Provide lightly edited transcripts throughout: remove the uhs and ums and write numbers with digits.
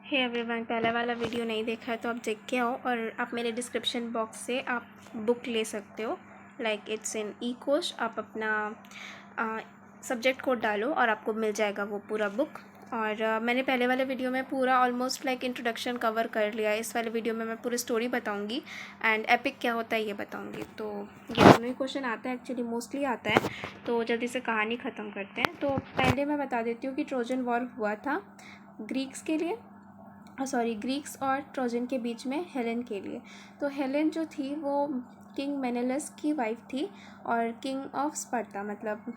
Hey everyone, पहला वाला video नहीं देखा है तो आप देख के आओ और आप मेरे डिस्क्रिप्शन बॉक्स से आप बुक ले सकते हो। Like it's in E course. आप अपना सब्जेक्ट कोड डालो और आपको मिल जाएगा वो पूरा बुक। और मैंने पहले वाले वीडियो में पूरा ऑलमोस्ट लाइक इंट्रोडक्शन कवर कर लिया है। इस वाले वीडियो में मैं पूरी स्टोरी बताऊंगी एंड एपिक क्या होता है ये बताऊंगी। तो ये दोनों ही क्वेश्चन आता है, एक्चुअली मोस्टली आता है। तो जल्दी से कहानी ख़त्म करते हैं। तो पहले मैं बता देती हूँ कि ट्रोजन वॉर हुआ था ग्रीक्स के लिए, ग्रीक्स और ट्रोजन के बीच में हेलेन के लिए। तो हेलेन जो थी वो किंग मेनेलस की वाइफ थी और किंग ऑफ स्पर्टा मतलब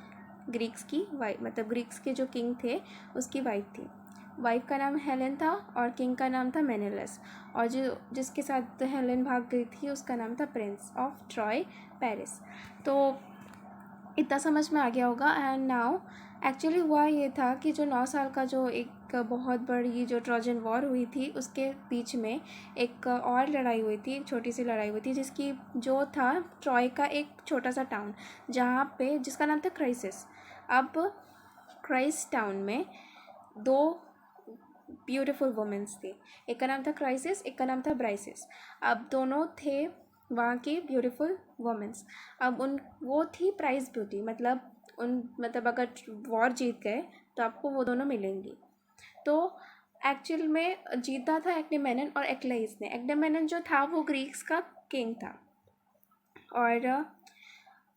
ग्रीक्स की वाइफ, मतलब ग्रीक्स के जो किंग थे उसकी वाइफ थी। वाइफ का नाम हेलेन था और किंग का नाम था मेनेलस। और जिसके साथ हेलेन भाग गई थी उसका नाम था प्रिंस ऑफ ट्रॉय पेरिस। तो इतना समझ में आ गया होगा। एंड नाउ एक्चुअली हुआ ये था कि जो 9 साल का जो एक बहुत बड़ी जो ट्रोजन वॉर हुई थी उसके बीच में एक और लड़ाई हुई थी, एक छोटी सी लड़ाई हुई थी जिसकी जो था ट्रॉय का एक छोटा सा टाउन जहाँ पे जिसका नाम था क्राइसिस। अब क्राइस टाउन में दो ब्यूटीफुल वुमेंस थी, एक का नाम था क्राइसिस, एक का नाम था ब्राइसिस। अब दोनों थे वहाँ की ब्यूटीफुल वुमेंस। अब वो थी प्राइज ब्यूटी, मतलब अगर वॉर जीत गए तो आपको वो दोनों मिलेंगी। तो एक्चुअल में जीता था एक्नेमेनन और एक्लाइस ने। एक्नेमेनन जो था वो ग्रीक्स का किंग था और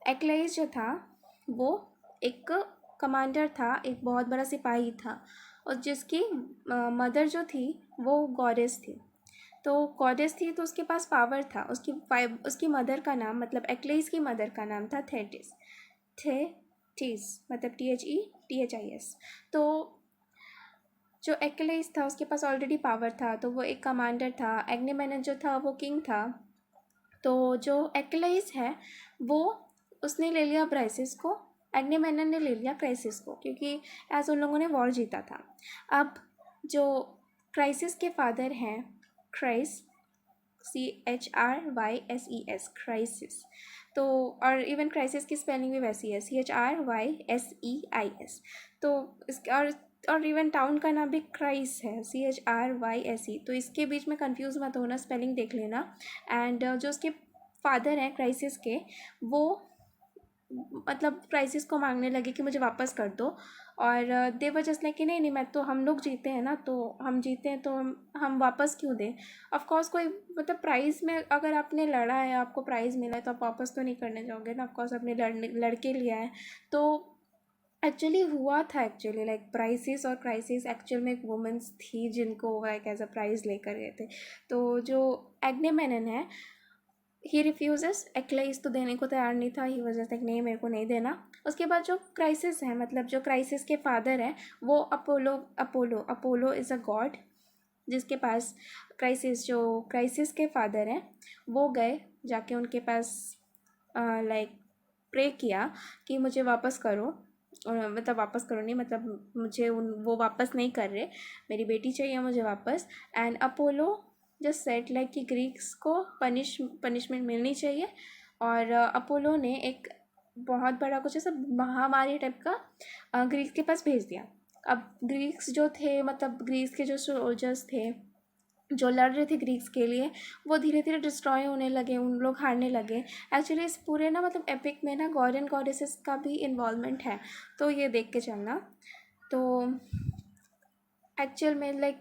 एक्लाइस जो था वो एक कमांडर था, एक बहुत बड़ा सिपाही था और जिसकी मदर जो थी वो गॉडेस थी। तो गॉडेस थी तो उसके पास पावर था। उसकी मदर का नाम, मतलब एक्लेस की मदर का नाम था थेटिस। थेटिस मतलब THETHIS। तो जो एक्लेस था उसके पास ऑलरेडी पावर था, तो वो एक कमांडर था। एग्नेमेनन जो था वो किंग था। तो जो एक्लेस है वो उसने ले लिया ब्राइसिस को, एग्नेमेनन ने ले लिया क्राइसिस को, क्योंकि एज उन लोगों ने वॉर जीता था। अब जो क्राइसिस के फादर हैं क्राइस, CHRYSES क्राइसिस। तो और इवन क्राइसिस की स्पेलिंग भी वैसी है, CHRYSEIS। तो इसका और इवन टाउन का नाम भी क्राइस है, CHRYSE। तो इसके बीच में कंफ्यूज मत होना, स्पेलिंग देख लेना। एंड जो उसके फादर हैं क्राइसिस के, वो मतलब क्राइसिस को मांगने लगे कि मुझे वापस कर दो। और दे वर जस्ट लाइक कि नहीं नहीं, मैं तो हम लोग जीते हैं ना, तो हम जीते हैं तो हम वापस क्यों दें। ऑफ कोर्स कोई मतलब प्राइज़ में अगर आपने लड़ा है, आपको प्राइज़ मिला है तो आप वापस तो नहीं करने जाओगे ना। ऑफ कोर्स आपने लड़के लिया है। तो एक्चुअली हुआ था, एक्चुअली लाइक ब्राइसिस और क्राइसिस एक्चुअल में एक वुमेंस थी जिनको लाइक एज अ प्राइज़ लेकर गए थे। तो जो एग्नेमेनन है ही रिफ्यूज़ेस, एक्लाइस तो देने को तैयार नहीं था। ही वजह जस्ट लाइक नहीं, मेरे को नहीं देना। उसके बाद जो क्राइसिस है, मतलब जो क्राइसिस के फादर हैं वो अपोलो इज़ अ गॉड, जिसके पास जो क्राइसिस के फादर हैं वो गए जाके उनके पास लाइक प्रे किया कि मुझे वापस करो। मतलब वापस करो नहीं, मतलब मुझे वो वापस नहीं कर रहे, मेरी बेटी चाहिए मुझे वापस। And Apollo just set like कि ग्रीक्स को पनिशमेंट मिलनी चाहिए। और अपोलो ने एक बहुत बड़ा कुछ ऐसा महामारी टाइप का ग्रीक्स के पास भेज दिया। अब ग्रीक्स जो थे, मतलब ग्रीक्स के जो सोल्जर्स थे जो लड़ रहे थे ग्रीक्स के लिए, वो धीरे धीरे डिस्ट्रॉय होने लगे, उन लोग हारने लगे। एक्चुअली इस पूरे ना मतलब एपिक में ना गॉड एंड गॉडेसेस का भी इन्वॉल्वमेंट है, तो ये देख के चलना। तो एक्चुअल में लाइक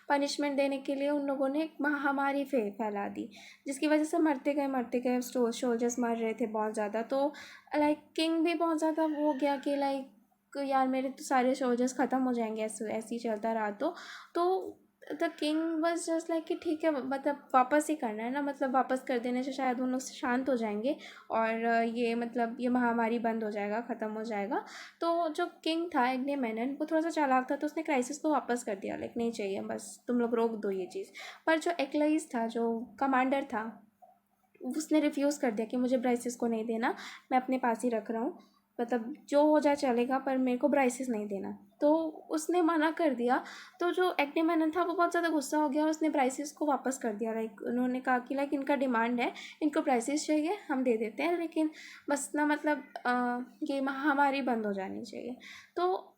पनिशमेंट देने के लिए उन लोगों ने एक महामारी फैला दी, जिसकी वजह से मरते गए सोल्जर्स मर रहे थे बहुत ज़्यादा। तो लाइक किंग भी बहुत ज़्यादा वो हो गया कि लाइक यार मेरे तो सारे सोल्जर्स ख़त्म हो जाएंगे ऐसे ही चलता रहा तो the king was just like कि ठीक है, मतलब वापस ही करना है ना, मतलब वापस कर देने से शायद उन लोग शांत हो जाएंगे और ये मतलब ये महामारी बंद हो जाएगा, ख़त्म हो जाएगा। तो जो किंग था एग्नेमेनन वो थोड़ा सा चालाक था, तो उसने क्राइसिस को वापस कर दिया, लाइक नहीं चाहिए, बस तुम लोग रोक दो ये चीज़। पर जो एक्लाइस था, जो कमांडर था, उसने रिफ्यूज़ कर दिया कि मुझे ब्राइसिस को नहीं देना, मैं अपने पास ही रख रहा हूँ, मतलब जो हो जाए चलेगा पर मेरे को ब्राइसिस नहीं देना। तो उसने मना कर दिया। तो जो एक्नेमेनन था वो बहुत ज़्यादा गुस्सा हो गया और उसने ब्राइसिस को वापस कर दिया। लाइक उन्होंने कहा कि लाइक इनका डिमांड है, इनको ब्राइसिस चाहिए, हम दे देते हैं, लेकिन बस ना मतलब ये महामारी बंद हो जानी चाहिए। तो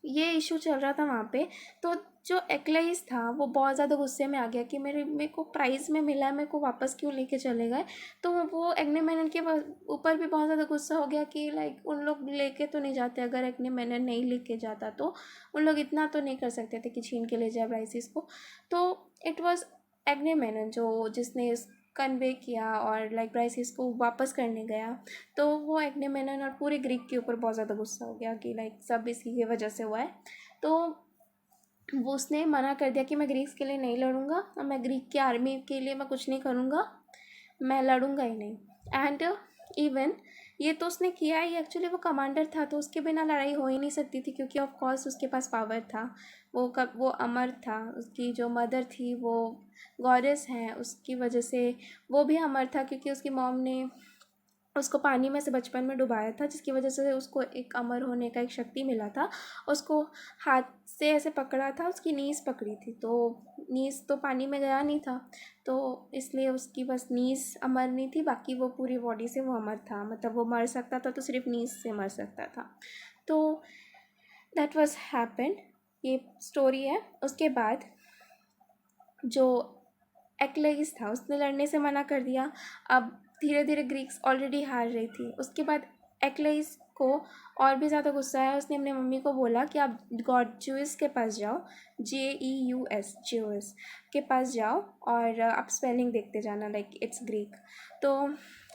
ये इशू चल रहा था वहाँ पे। तो जो एक्लाइज था वो बहुत ज़्यादा गुस्से में आ गया कि मेरे को प्राइज़ में मिला है, मेरे को वापस क्यों लेके चले गए। तो वो एग्नेमेनन के ऊपर भी बहुत ज़्यादा गुस्सा हो गया कि लाइक उन लोग लेके तो नहीं जाते, अगर एग्नेमेनन नहीं लेके जाता तो उन लोग इतना तो नहीं कर सकते थे कि छीन के ले जाए ब्राइसिस को। तो इट वॉज एग्नेमेनन जो जिसने कन्वे किया और लाइक ब्राइसिस को वापस करने गया। तो वो एग्नेमेनन और पूरे ग्रीक के ऊपर बहुत ज़्यादा गुस्सा हो गया कि लाइक सब इसी की वजह से हुआ है। तो वो उसने मना कर दिया कि मैं ग्रीक्स के लिए नहीं लड़ूंगा और मैं ग्रीक की आर्मी के लिए मैं कुछ नहीं करूँगा, मैं लड़ूंगा ही नहीं। एंड इवन ये तो उसने किया ही, एक्चुअली वो कमांडर था तो उसके बिना लड़ाई हो ही नहीं सकती थी, क्योंकि ऑफ कोर्स उसके पास पावर था। वो अमर था, उसकी जो मदर थी वो गॉडेस हैं, उसकी वजह से वो भी अमर था, क्योंकि उसकी मॉम ने उसको पानी में से बचपन में डुबाया था, जिसकी वजह से उसको एक अमर होने का एक शक्ति मिला था। उसको हाथ से ऐसे पकड़ा था, उसकी नीज़ पकड़ी थी, तो नीज़ तो पानी में गया नहीं था, तो इसलिए उसकी बस नीज़ अमर नहीं थी, बाकी वो पूरी बॉडी से वो अमर था। मतलब वो मर सकता था तो सिर्फ नीज़ से मर सकता था। तो दैट वॉज हैपेंड, ये स्टोरी है। उसके बाद जो एक्लेइस था उसने लड़ने से मना कर दिया। अब धीरे धीरे ग्रीक्स ऑलरेडी हार रही थी। उसके बाद एक्लेइस को और भी ज़्यादा गुस्सा आया। उसने अपने मम्मी को बोला कि आप गॉड ज्यूस के पास जाओ, JEUS ज्यूस के पास जाओ और आप स्पेलिंग देखते जाना, लाइक इट्स ग्रीक। तो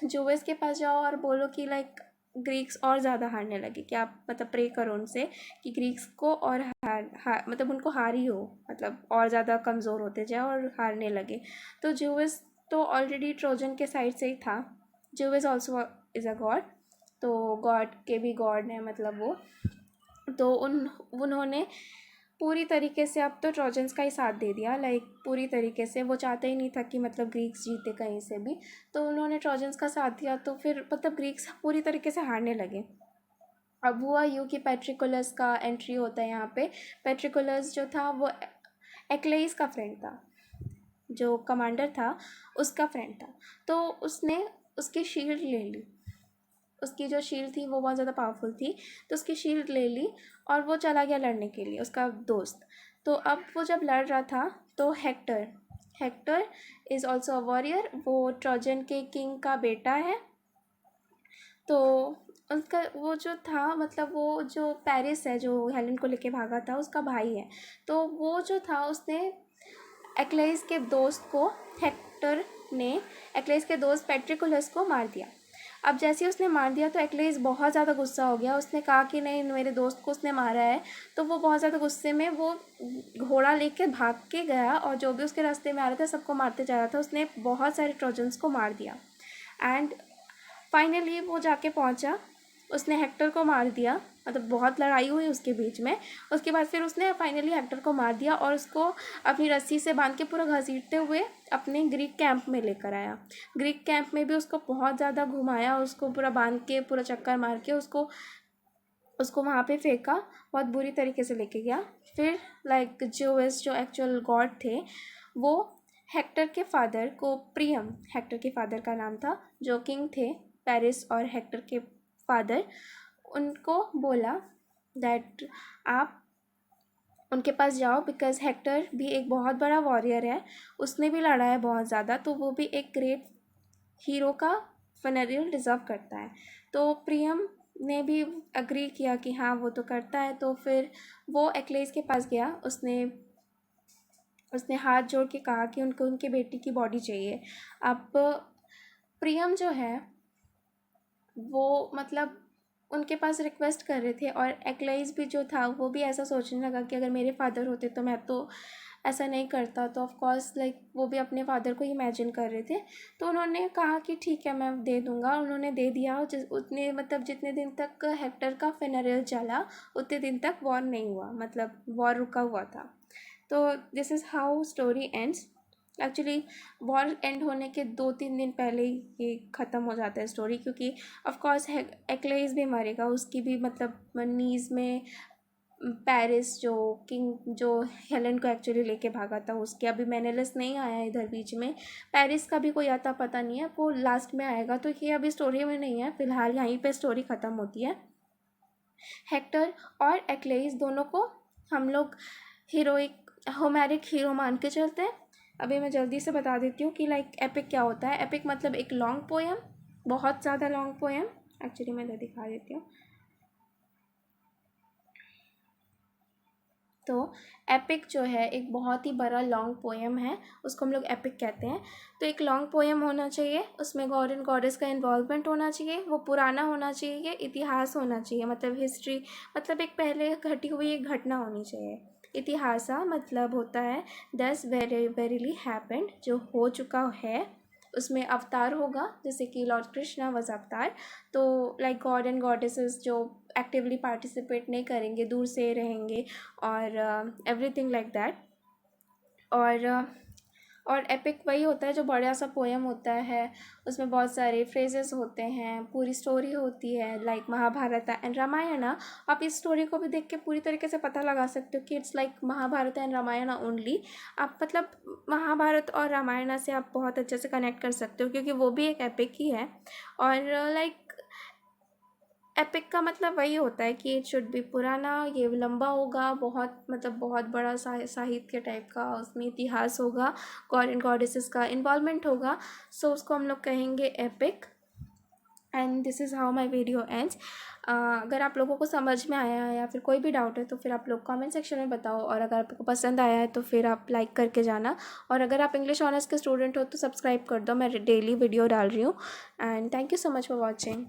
ज्यूस के पास जाओ और बोलो कि लाइक ग्रीक्स और ज़्यादा हारने लगे, कि आप मतलब प्रे करो उनसे कि ग्रीक्स को और मतलब उनको हार ही हो, मतलब और ज़्यादा कमज़ोर होते जाए और हारने लगे। तो ज्यूस तो ऑलरेडी ट्रोजन के साइड से ही था। Juice also is a God, तो गॉड के भी गॉड है मतलब वो। तो उन्होंने पूरी तरीके से अब तो ट्रोजन्स का ही साथ दे दिया, लाइक पूरी तरीके से। वो चाहते ही नहीं था कि मतलब ग्रीक्स जीते कहीं से भी, तो उन्होंने ट्रोजन्स का साथ दिया। तो फिर मतलब ग्रीक्स पूरी तरीके से हारने लगे। अब हुआ यूँ कि पेट्रिकुलस का एंट्री होता है यहाँ पे। पेट्रिकुलस जो था वो एक्लेइस का फ्रेंड था, जो कमांडर था उसका फ्रेंड था। तो उसने उसकी शील्ड ले ली, उसकी जो शील्ड थी वो बहुत ज़्यादा पावरफुल थी, तो उसकी शील्ड ले ली और वो चला गया लड़ने के लिए, उसका दोस्त। तो अब वो जब लड़ रहा था तो Hector Hector is also a warrior, वो ट्रोजन के किंग का बेटा है। तो उसका वो जो था, मतलब वो जो पेरिस है जो हेलेन को लेके भागा था, उसका भाई है। तो वो जो था उसने एक्लेइस के दोस्त को, हेक्टर ने एक्लेइस के दोस्त पेट्रिकुलस को मार दिया। अब जैसे ही उसने मार दिया तो एक्लेइस बहुत ज़्यादा गुस्सा हो गया। उसने कहा कि नहीं, मेरे दोस्त को उसने मारा है। तो वो बहुत ज़्यादा गुस्से में वो घोड़ा लेके भाग के गया और जो भी उसके रास्ते में आ रहा था सबको मारते जा रहा था। उसने बहुत सारे ट्रोजन्स को मार दिया एंड फाइनली वो जाके पहुंचा, उसने हेक्टर को मार दिया। मतलब बहुत लड़ाई हुई उसके बीच में। उसके बाद फिर उसने फाइनली हेक्टर को मार दिया और उसको अपनी रस्सी से बांध के पूरा घसीटते हुए अपने ग्रीक कैंप में लेकर आया। ग्रीक कैंप में भी उसको बहुत ज़्यादा घुमाया, उसको पूरा बांध के पूरा चक्कर मार के उसको उसको वहाँ पे फेंका, बहुत बुरी तरीके से लेके गया। फिर लाइक ज्यूस जो एक्चुअल गॉड थे, वो हेक्टर के फादर को, प्रियम हेक्टर के फादर का नाम था, जो किंग थे पेरिस और हेक्टर के फादर, उनको बोला दैट आप उनके पास जाओ, बिकॉज हेक्टर भी एक बहुत बड़ा वॉरियर है, उसने भी लड़ा है बहुत ज़्यादा, तो वो भी एक ग्रेट हीरो का फनेरियल डिज़र्व करता है। तो प्रियम ने भी अग्री किया कि हाँ वो तो करता है। तो फिर वो एक्लेस के पास गया, उसने उसने हाथ जोड़ के कहा कि उनको उनके बेटी की बॉडी चाहिए। अब प्रियम जो है वो मतलब उनके पास रिक्वेस्ट कर रहे थे, और एक्लाइज भी जो था वो भी ऐसा सोचने लगा कि अगर मेरे फादर होते तो मैं तो ऐसा नहीं करता। तो ऑफ कोर्स लाइक वो भी अपने फादर को इमेजिन कर रहे थे। तो उन्होंने कहा कि ठीक है मैं दे दूँगा। उन्होंने दे दिया। उतने मतलब जितने दिन तक हेक्टर का फ्यूनरल चला उतने दिन तक वॉर नहीं हुआ, मतलब वॉर रुका हुआ था। तो this is how story ends. Actually war and होने के 2-3 दिन पहले ही ये ख़त्म हो जाता है स्टोरी, क्योंकि ऑफ कोर्स एक्लेइस भी मरेगा, उसकी भी मतलब नीज़ में पेरिस जो किंग जो हेलेन को एक्चुअली लेके भागा था उसके, अभी मेनेलिस नहीं आया इधर बीच में, पेरिस का भी कोई आता पता नहीं है, वो लास्ट में आएगा। तो ये अभी स्टोरी में नहीं है, फ़िलहाल यहीं पे स्टोरी ख़त्म होती है। हेक्टर और एक्लेइस दोनों को हम लोग हीरोइक होमेरिक हीरो मान के चलते हैं। अभी मैं जल्दी से बता देती हूँ कि लाइक एपिक क्या होता है। एपिक मतलब एक लॉन्ग पोएम, बहुत ज़्यादा लॉन्ग पोएम। एक्चुअली मैं इधर दिखा देती हूँ। तो एपिक जो है एक बहुत ही बड़ा लॉन्ग पोएम है, उसको हम लोग एपिक कहते हैं। तो एक लॉन्ग पोएम होना चाहिए, उसमें गॉड एंड गॉडेस का इन्वॉल्वमेंट होना चाहिए, वो पुराना होना चाहिए, इतिहास होना चाहिए, मतलब हिस्ट्री, मतलब एक पहले घटी हुई एक घटना होनी चाहिए। इतिहासा मतलब होता है दस वेरीली हैपेंड, जो हो चुका है। उसमें अवतार होगा, जैसे कि लॉर्ड कृष्णा वॉज अवतार। तो लाइक गॉड एंड गॉडेसेस जो एक्टिवली पार्टिसिपेट नहीं करेंगे, दूर से रहेंगे और एवरीथिंग लाइक दैट। और एपिक वही होता है जो बड़ा सा पोएम होता है, उसमें बहुत सारे फ्रेजेस होते हैं, पूरी स्टोरी होती है, लाइक महाभारत एंड रामायण। आप इस स्टोरी को भी देख के पूरी तरीके से पता लगा सकते हो कि it's like Mahabharat and Ramayan only. आप मतलब महाभारत और रामायण से आप बहुत अच्छे से कनेक्ट कर सकते हो, क्योंकि वो भी एक एपिक ही है। और लाइक एपिक का मतलब वही होता है कि इट शुड बी पुराना, ये लंबा होगा, बहुत मतलब बहुत बड़ा साहित्य टाइप का, उसमें इतिहास होगा, गॉड एंड गॉडेसेस का इन्वॉल्वमेंट होगा। सो उसको हम लोग कहेंगे epic. And this is how my video ends. अगर आप लोगों को समझ में आया है या फिर कोई भी डाउट है तो फिर आप लोग कमेंट सेक्शन में बताओ, और अगर आपको पसंद आया है तो फिर आप लाइक करके जाना। और अगर आप इंग्लिश ऑनर्स के स्टूडेंट हो तो सब्सक्राइब कर दो, मैं डेली वीडियो डाल रही हूँ। And thank you so much for watching.